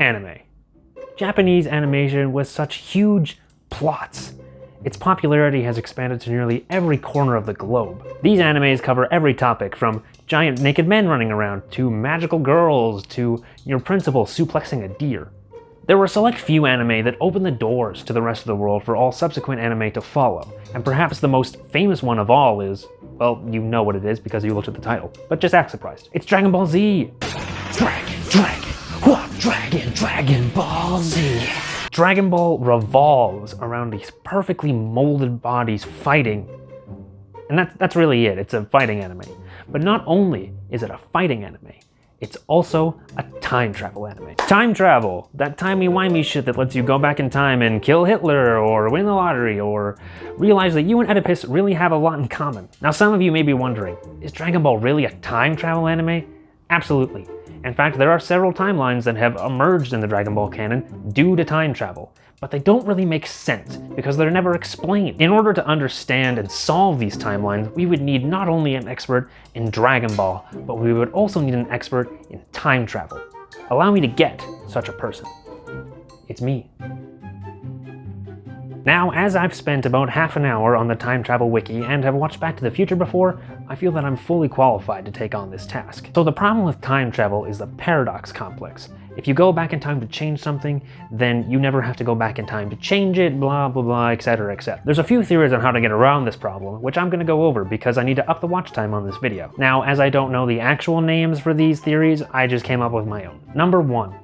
Anime. Japanese animation with such huge plots. Its popularity has expanded to nearly every corner of the globe. These animes cover every topic, from giant naked men running around, to magical girls, to your principal suplexing a deer. There were a select few anime that opened the doors to the rest of the world for all subsequent anime to follow, and perhaps the most famous one of all is, well, you know what it is because you looked at the title, but just act surprised. It's Dragon Ball Z! Dragon Ball Z! Dragon Ball revolves around these perfectly molded bodies fighting. And that's really it, it's a fighting anime. But not only is it a fighting anime, it's also a time travel anime. Time travel, that timey-wimey shit that lets you go back in time and kill Hitler, or win the lottery, or realize that you and Oedipus really have a lot in common. Now some of you may be wondering, is Dragon Ball really a time travel anime? Absolutely. In fact, there are several timelines that have emerged in the Dragon Ball canon due to time travel, but they don't really make sense because they're never explained. In order to understand and solve these timelines, we would need not only an expert in Dragon Ball, but we would also need an expert in time travel. Allow me to get such a person. It's me. Now, as I've spent about half an hour on the Time Travel Wiki and have watched Back to the Future before, I feel that I'm fully qualified to take on this task. So the problem with time travel is the paradox complex. If you go back in time to change something, then you never have to go back in time to change it, blah blah blah, etc, etc. There's a few theories on how to get around this problem, which I'm going to go over because I need to up the watch time on this video. Now, as I don't know the actual names for these theories, I just came up with my own. Number 1.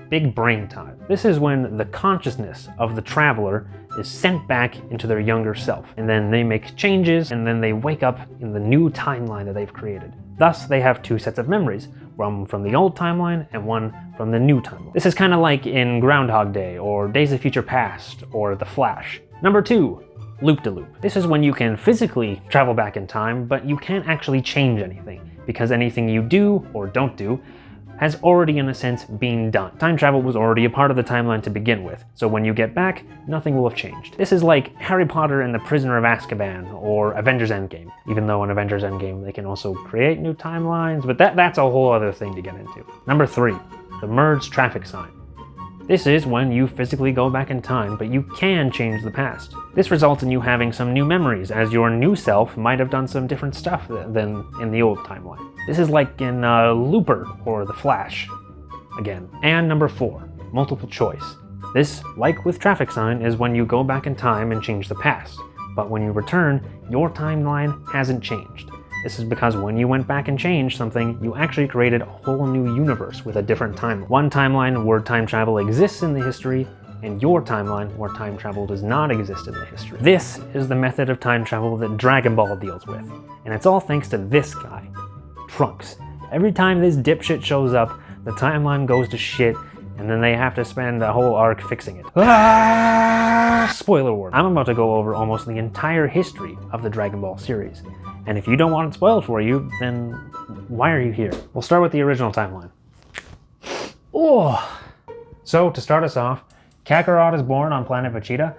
Big brain time. This is when the consciousness of the traveler is sent back into their younger self, and then they make changes, and then they wake up in the new timeline that they've created. Thus, they have 2 sets of memories, one from the old timeline and one from the new timeline. This is kind of like in Groundhog Day, or Days of Future Past, or The Flash. Number 2. Loop-de-loop. This is when you can physically travel back in time, but you can't actually change anything, because anything you do or don't do has already, in a sense, been done. Time travel was already a part of the timeline to begin with, so when you get back, nothing will have changed. This is like Harry Potter and the Prisoner of Azkaban, or Avengers Endgame, even though in Avengers Endgame they can also create new timelines, but that's a whole other thing to get into. Number 3, the merged traffic sign. This is when you physically go back in time, but you can change the past. This results in you having some new memories, as your new self might have done some different stuff than in the old timeline. This is like in Looper or The Flash, again. And number 4, multiple choice. This, like with traffic sign, is when you go back in time and change the past. But when you return, your timeline hasn't changed. This is because when you went back and changed something, you actually created a whole new universe with a different timeline. One timeline where time travel exists in the history, and your timeline where time travel does not exist in the history. This is the method of time travel that Dragon Ball deals with, and it's all thanks to this guy, Trunks. Every time this dipshit shows up, the timeline goes to shit, and then they have to spend a whole arc fixing it. Spoiler warning. I'm about to go over almost the entire history of the Dragon Ball series. And if you don't want it spoiled for you, then why are you here? We'll start with the original timeline. Oh! So, to start us off, Kakarot is born on planet Vegeta.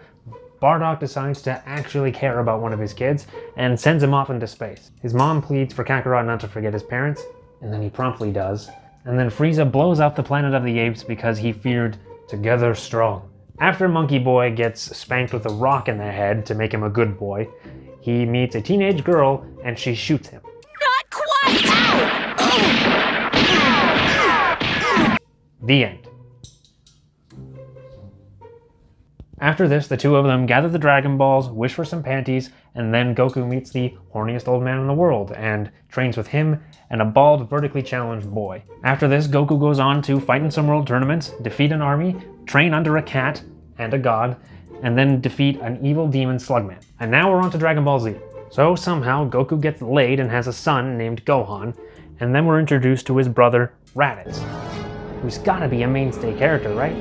Bardock decides to actually care about one of his kids and sends him off into space. His mom pleads for Kakarot not to forget his parents, and then he promptly does. And then Frieza blows up the planet of the apes because he feared together strong. After Monkey Boy gets spanked with a rock in the head to make him a good boy, he meets a teenage girl and she shoots him. Not quite! The end. After this, the two of them gather the Dragon Balls, wish for some panties, and then Goku meets the horniest old man in the world and trains with him and a bald, vertically challenged boy. After this, Goku goes on to fight in some world tournaments, defeat an army, train under a cat and a god, and then defeat an evil demon Slugman. And now we're on to Dragon Ball Z. So somehow Goku gets laid and has a son named Gohan, and then we're introduced to his brother Raditz, who's gotta be a mainstay character, right?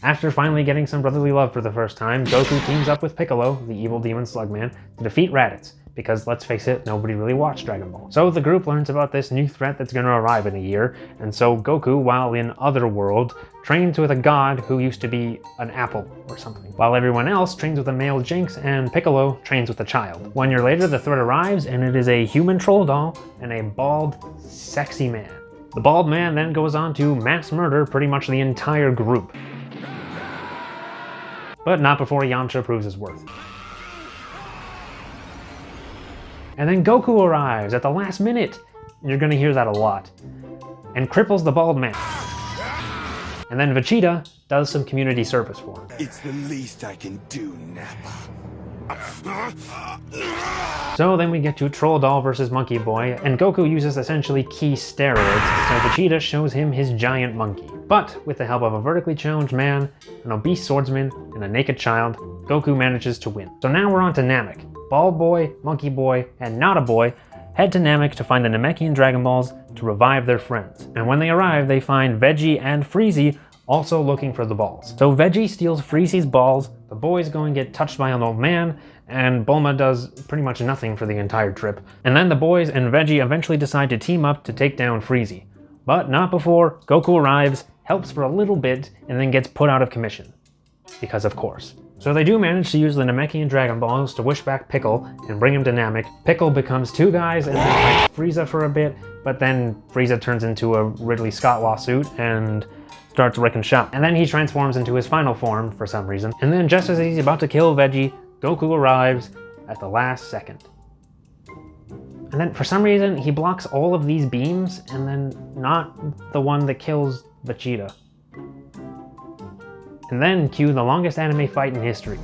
After finally getting some brotherly love for the first time, Goku teams up with Piccolo, the evil demon Slugman, to defeat Raditz, because let's face it, nobody really watched Dragon Ball. So the group learns about this new threat that's gonna arrive in a year, and so Goku, while in Otherworld, trains with a god who used to be an apple or something, while everyone else trains with a male Jinx and Piccolo trains with a child. 1 year later, the threat arrives, and it is a human troll doll and a bald, sexy man. The bald man then goes on to mass murder pretty much the entire group. But not before Yamcha proves his worth. And then Goku arrives at the last minute. You're gonna hear that a lot. And cripples the bald man. And then Vegeta does some community service for him. It's the least I can do, Nappa. So then we get to Troll Doll versus Monkey Boy, and Goku uses essentially Ki steroids, so Vegeta shows him his giant monkey. But with the help of a vertically challenged man, an obese swordsman, and a naked child, Goku manages to win. So now we're on to Namek. Bald Boy, Monkey Boy, and Not a Boy head to Namek to find the Namekian Dragon Balls to revive their friends. And when they arrive, they find Veggie and Freezy also looking for the balls. So Veggie steals Freezy's balls, the boys go and get touched by an old man, and Bulma does pretty much nothing for the entire trip. And then the boys and Veggie eventually decide to team up to take down Freezy. But not before Goku arrives, helps for a little bit, and then gets put out of commission. Because of course. So they do manage to use the Namekian Dragon Balls to wish back Pickle and bring him to Namek. Pickle becomes two guys and then fights Frieza for a bit, but then Frieza turns into a Ridley Scott lawsuit and starts wrecking shop. And then he transforms into his final form for some reason. And then just as he's about to kill Veggie, Goku arrives at the last second. And then for some reason, he blocks all of these beams and then not the one that kills Vegeta. And then cue the longest anime fight in history.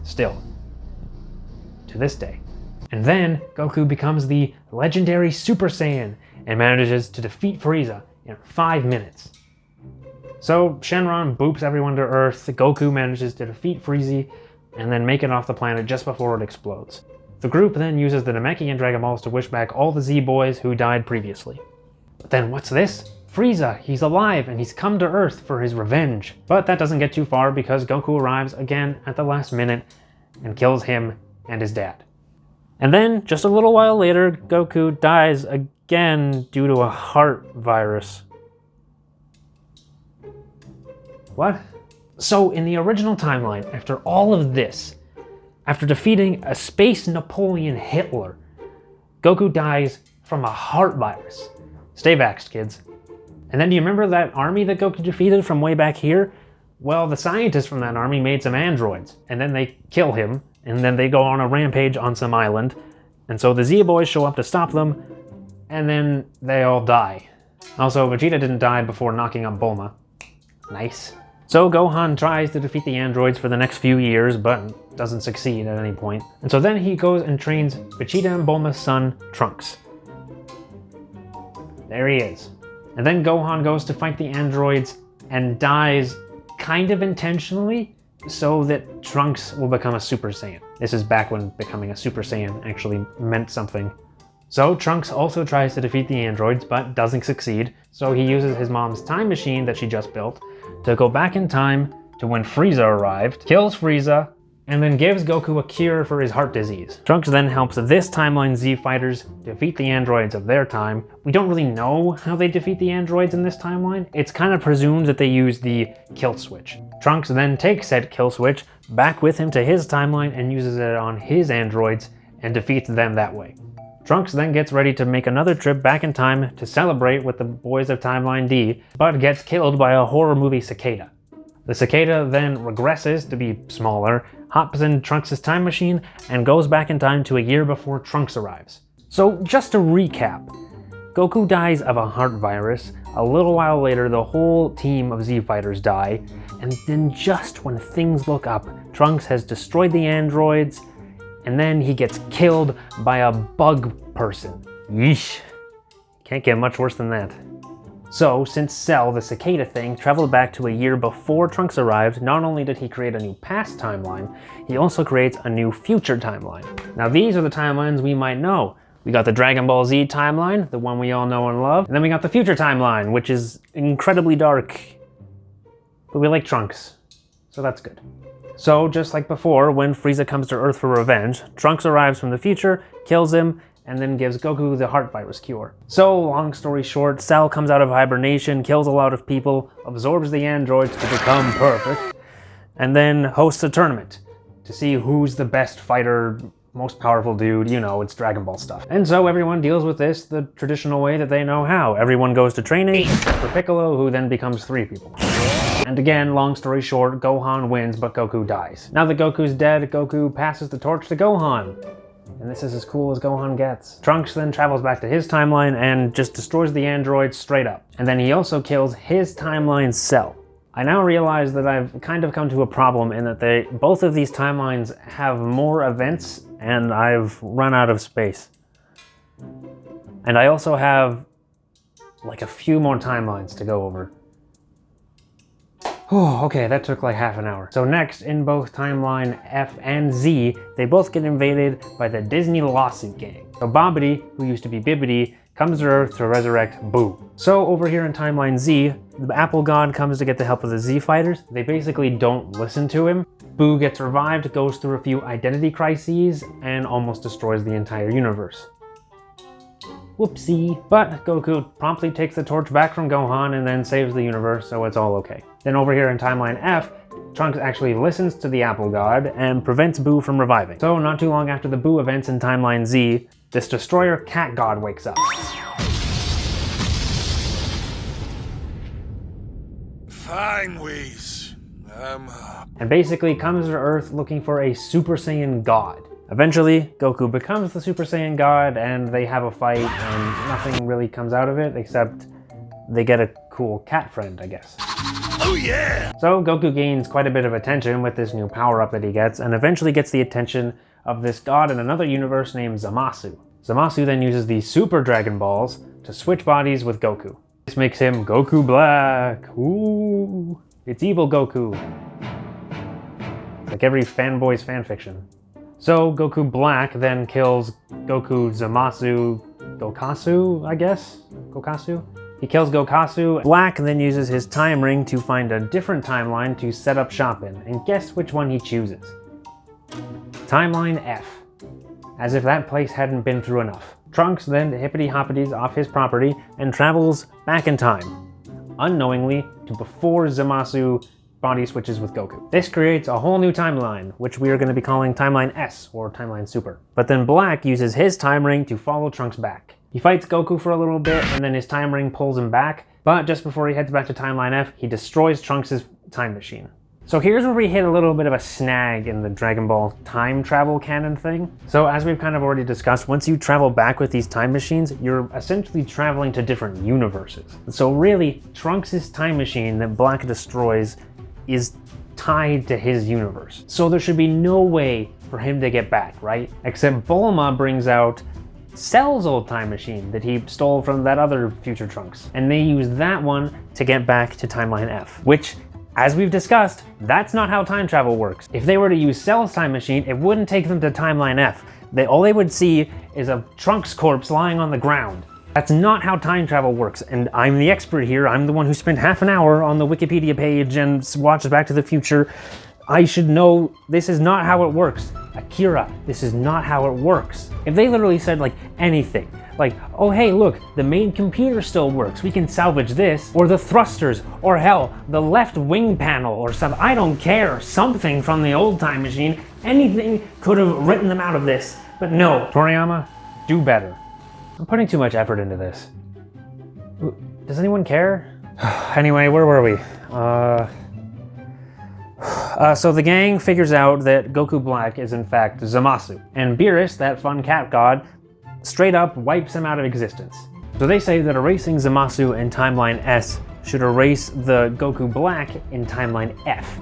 Still. To this day. And then Goku becomes the legendary Super Saiyan and manages to defeat Frieza in 5 minutes. So Shenron boops everyone to Earth, Goku manages to defeat Freezy, and then make it off the planet just before it explodes. The group then uses the Namekian Dragon Balls to wish back all the Z-Boys who died previously. But then what's this? Frieza, he's alive and he's come to Earth for his revenge. But that doesn't get too far because Goku arrives again at the last minute and kills him and his dad. And then, just a little while later, Goku dies again due to a heart virus. What? So in the original timeline, after all of this, after defeating a space Napoleon Hitler, Goku dies from a heart virus. Stay vaxxed, kids. And then do you remember that army that Goku defeated from way back here? Well, the scientists from that army made some androids, and then they kill him, and then they go on a rampage on some island, and so the Z-Boys show up to stop them, and then they all die. Also, Vegeta didn't die before knocking up Bulma. Nice. So Gohan tries to defeat the androids for the next few years, but doesn't succeed at any point. And so then he goes and trains Vegeta and Bulma's son, Trunks. There he is. And then Gohan goes to fight the androids and dies kind of intentionally so that Trunks will become a Super Saiyan. This is back when becoming a Super Saiyan actually meant something. So Trunks also tries to defeat the androids but doesn't succeed, so he uses his mom's time machine that she just built to go back in time to when Frieza arrived, kills Frieza, and then gives Goku a cure for his heart disease. Trunks then helps this timeline Z fighters defeat the androids of their time. We don't really know how they defeat the androids in this timeline. It's kind of presumed that they use the kill switch. Trunks then takes said kill switch back with him to his timeline and uses it on his androids and defeats them that way. Trunks then gets ready to make another trip back in time to celebrate with the boys of Timeline D, but gets killed by a horror movie cicada. The cicada then regresses to be smaller, hops in Trunks' time machine, and goes back in time to a year before Trunks arrives. So just to recap, Goku dies of a heart virus, a little while later the whole team of Z-Fighters die, and then just when things look up, Trunks has destroyed the androids, and then he gets killed by a bug person. Yeesh. Can't get much worse than that. So, since Cell, the cicada thing, traveled back to a year before Trunks arrived, not only did he create a new past timeline, he also creates a new future timeline. Now these are the timelines we might know. We got the Dragon Ball Z timeline, the one we all know and love, and then we got the future timeline, which is incredibly dark. But we like Trunks, so that's good. So, just like before, when Frieza comes to Earth for revenge, Trunks arrives from the future, kills him, and then gives Goku the heart virus cure. So, long story short, Cell comes out of hibernation, kills a lot of people, absorbs the androids to become perfect, and then hosts a tournament to see who's the best fighter most powerful dude, you know, it's Dragon Ball stuff. And so everyone deals with this the traditional way that they know how. Everyone goes to training, except for Piccolo, who then becomes 3 people. And again, long story short, Gohan wins, but Goku dies. Now that Goku's dead, Goku passes the torch to Gohan. And this is as cool as Gohan gets. Trunks then travels back to his timeline and just destroys the androids straight up. And then he also kills his timeline's Cell. I now realize that I've kind of come to a problem in that both of these timelines have more events and I've run out of space. And I also have like a few more timelines to go over. Oh, okay, that took like half an hour. So next, in both timeline F and Z, they both get invaded by the Disney lawsuit gang. So Bobbity, who used to be Bibbidi, comes to Earth to resurrect Boo. So over here in timeline Z, the Apple God comes to get the help of the Z fighters. They basically don't listen to him. Boo gets revived, goes through a few identity crises, and almost destroys the entire universe. Whoopsie. But Goku promptly takes the torch back from Gohan and then saves the universe, so it's all okay. Then over here in timeline F, Trunks actually listens to the Apple God and prevents Boo from reviving. So not too long after the Boo events in timeline Z, this Destroyer Cat God wakes up. Fine, Whis. I'm up. And basically comes to Earth looking for a Super Saiyan God. Eventually, Goku becomes the Super Saiyan God and they have a fight and nothing really comes out of it except they get a cool cat friend, I guess. Oh yeah! So Goku gains quite a bit of attention with this new power-up that he gets and eventually gets the attention of this god in another universe named Zamasu. Zamasu then uses the Super Dragon Balls to switch bodies with Goku. This makes him Goku Black. Ooh, it's evil Goku. It's like every fanboy's fanfiction. So Goku Black then kills Goku Zamasu Gokasu, I guess? Gokasu? He kills Gokasu. Black then uses his time ring to find a different timeline to set up shop in. And guess which one he chooses? Timeline F. As if that place hadn't been through enough. Trunks then hippity-hoppities off his property and travels back in time, unknowingly to before Zamasu body switches with Goku. This creates a whole new timeline, which we are going to be calling Timeline S, or Timeline Super. But then Black uses his time ring to follow Trunks back. He fights Goku for a little bit, and then his time ring pulls him back, but just before he heads back to Timeline F, he destroys Trunks' time machine. So here's where we hit a little bit of a snag in the Dragon Ball time travel canon thing. So as we've kind of already discussed, once you travel back with these time machines, you're essentially traveling to different universes. So really, Trunks' time machine that Black destroys is tied to his universe. So there should be no way for him to get back, right? Except Bulma brings out Cell's old time machine that he stole from that other future Trunks. And they use that one to get back to Timeline F, which, as we've discussed, that's not how time travel works. If they were to use Cell's time machine, it wouldn't take them to Timeline F. All they would see is a Trunks corpse lying on the ground. That's not how time travel works, and I'm the expert here. I'm the one who spent half an hour on the Wikipedia page and watched Back to the Future. I should know this is not how it works. Akira, this is not how it works. If they literally said like anything, like, oh hey look, the main computer still works, we can salvage this, or the thrusters, or hell, the left wing panel or something, I don't care, something from the old time machine, anything could have written them out of this. But no, Toriyama, do better. I'm putting too much effort into this. Does anyone care? Anyway, where were we? So the gang figures out that Goku Black is in fact Zamasu, and Beerus, that fun cat god, straight up wipes him out of existence. So they say that erasing Zamasu in Timeline S should erase the Goku Black in Timeline F.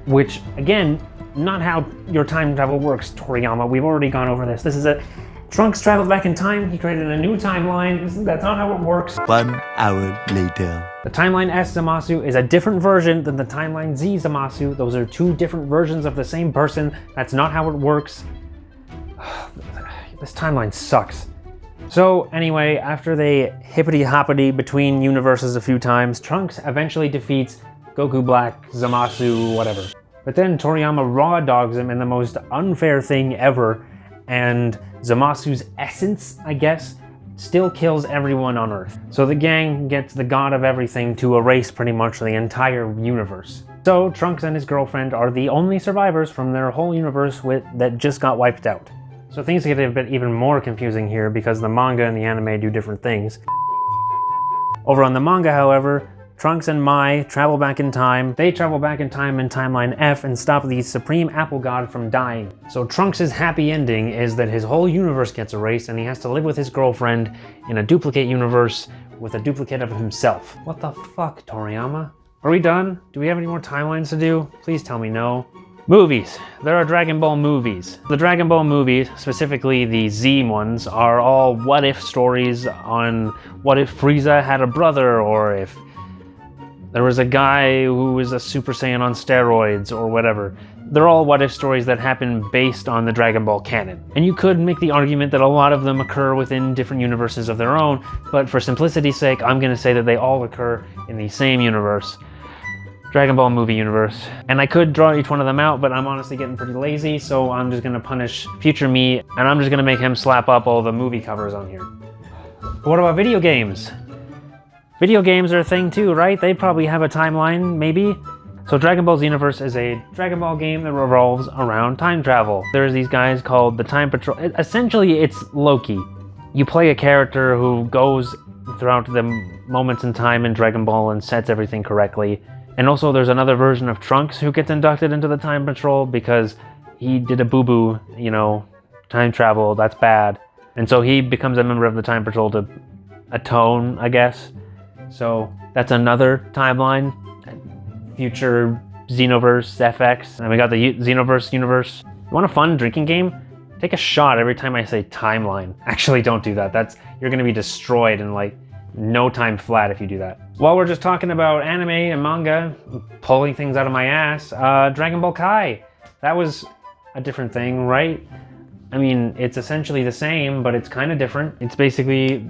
Which, again, not how your time travel works, Toriyama. We've already gone over this. This is a... Trunks traveled back in time, he created a new timeline. That's not how it works. 1 hour later. The Timeline S Zamasu is a different version than the Timeline Z Zamasu. Those are two different versions of the same person. That's not how it works. This timeline sucks. So anyway, after they hippity-hoppity between universes a few times, Trunks eventually defeats Goku Black, Zamasu, whatever. But then Toriyama raw dogs him in the most unfair thing ever, and Zamasu's essence, I guess, still kills everyone on Earth. So the gang gets the god of everything to erase pretty much the entire universe. So Trunks and his girlfriend are the only survivors from their whole universe that just got wiped out. So things get a bit even more confusing here because the manga and the anime do different things. Over on the manga, however, Trunks and Mai travel back in time. They travel back in time in timeline F and stop the Supreme Apple God from dying. So Trunks' happy ending is that his whole universe gets erased and he has to live with his girlfriend in a duplicate universe with a duplicate of himself. What the fuck, Toriyama? Are we done? Do we have any more timelines to do? Please tell me no. Movies. There are Dragon Ball movies. The Dragon Ball movies, specifically the Z ones, are all what-if stories on what if Frieza had a brother, or if there was a guy who was a Super Saiyan on steroids, or whatever. They're all what-if stories that happen based on the Dragon Ball canon. And you could make the argument that a lot of them occur within different universes of their own, but for simplicity's sake, I'm gonna say that they all occur in the same universe. Dragon Ball movie universe. And I could draw each one of them out, but I'm honestly getting pretty lazy, so I'm just gonna punish future me, and I'm just gonna make him slap up all the movie covers on here. But what about video games? Video games are a thing too, right? They probably have a timeline, maybe? So Dragon Ball Xenoverse is a Dragon Ball game that revolves around time travel. There's these guys called the Time Patrol. Essentially, it's Loki. You play a character who goes throughout the moments in time in Dragon Ball and sets everything correctly. And also there's another version of Trunks who gets inducted into the Time Patrol because he did a boo-boo, you know, time travel, that's bad. And so he becomes a member of the Time Patrol to atone, I guess. So that's another timeline. Future Xenoverse FX. And we got the Xenoverse universe. You want a fun drinking game? Take a shot every time I say timeline. Actually, don't do that. You're gonna be destroyed in like no time flat if you do that. While we're just talking about anime and manga, pulling things out of my ass, Dragon Ball Kai. That was a different thing, right? I mean, it's essentially the same, but it's kind of different. It's basically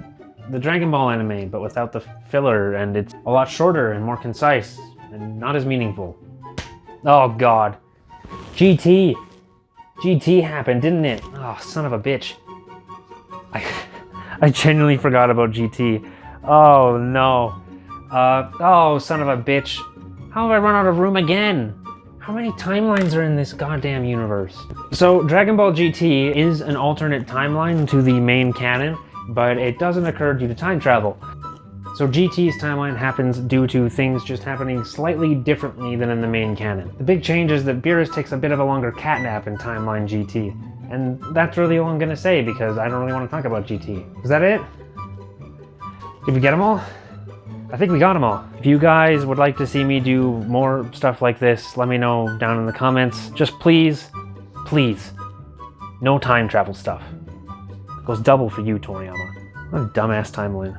the Dragon Ball anime, but without the filler, and it's a lot shorter and more concise, and not as meaningful. Oh god. GT happened, didn't it? Oh, son of a bitch. I genuinely forgot about GT. Oh no. Oh, son of a bitch. How have I run out of room again? How many timelines are in this goddamn universe? So Dragon Ball GT is an alternate timeline to the main canon, but it doesn't occur due to time travel. So GT's timeline happens due to things just happening slightly differently than in the main canon. The big change is that Beerus takes a bit of a longer catnap in timeline GT. And that's really all I'm gonna say because I don't really want to talk about GT. Is that it? Did we get them all? I think we got them all. If you guys would like to see me do more stuff like this, let me know down in the comments. Just please, no time travel stuff. It goes double for you, Toriyama. What a dumbass timeline.